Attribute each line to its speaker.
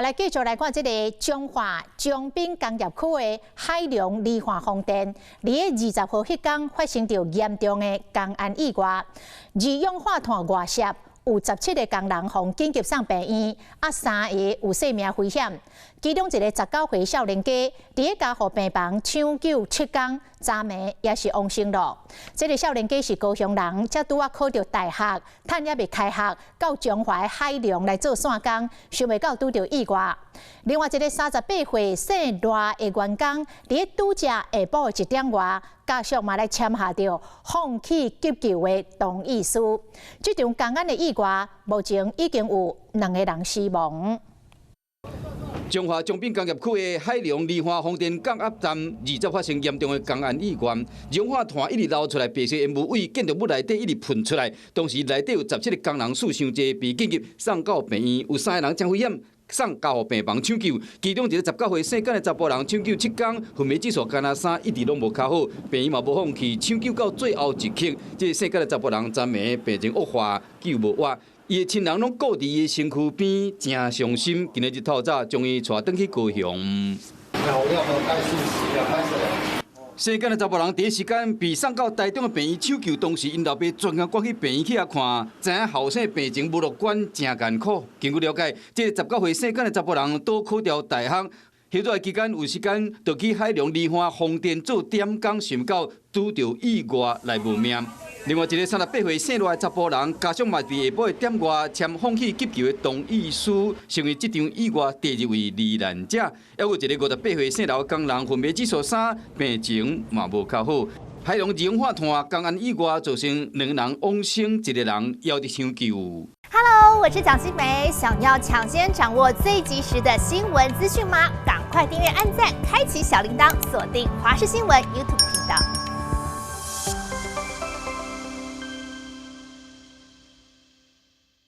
Speaker 1: 来继续来看这个中华江滨工业区的海龙理化风电，伫个20号迄天发生着严重的公安意外，二氧化碳外泄，有17个工人互紧急送病院，3个有生命危险。其中一个19岁少年家，伫个家护病房抢救7天，昨暝也是往生了。这个少年家是高雄人，才拄考到大学，趁也未开学，到中华海龙来做线工，想袂到拄到意外。另外一个38岁姓赖的员工，伫个拄则下晡1点外，家属嘛来签下着放弃急救的同意书。这场公安的意外，目前已经有2个人死亡。
Speaker 2: 中华江滨工业区的海龙理化风电降压站20发生严重的公安意外，氧化碳一直流出来，白色烟雾位建筑物内底一直喷出来。当时内底有17个工人死伤者，被紧急送到病院，有3个人将危险。送到病房抢救，其中一个19岁姓简的查甫人抢救7天，昏迷指数干那3一直拢无较好，病院嘛无放弃，抢救到最后一刻，这姓简的查甫人昨暝病情恶化，救无活。伊的亲人拢顾伫伊身躯边，真伤心。今日日头早将伊带转去高雄。姓简的查甫人第一时间被送到台中的病院抢救，当时因老爸专程赶去病院去遐看，知影后生病情无乐观，真艰苦。根据了解，这个19岁姓简的查甫人倒考掉大学，休假期间有时间就去海龙理化风电做点工，想到拄到意外来无命。另外一个38岁姓赖的查甫人，家属嘛伫下晡1点外签放弃急救的同意书，成为这场意外第2位罹难者。还有一个58岁姓刘的工人，昏迷指数3，病情嘛无较好。海龙二氧化碳公安意外造成2个人往生，1个人要伫抢救。
Speaker 3: Hello， 我是蒋欣梅。想要抢先掌握最及时的新闻资讯吗？赶快订阅、按赞、开启小铃铛，锁定华视新闻 YouTube 频道。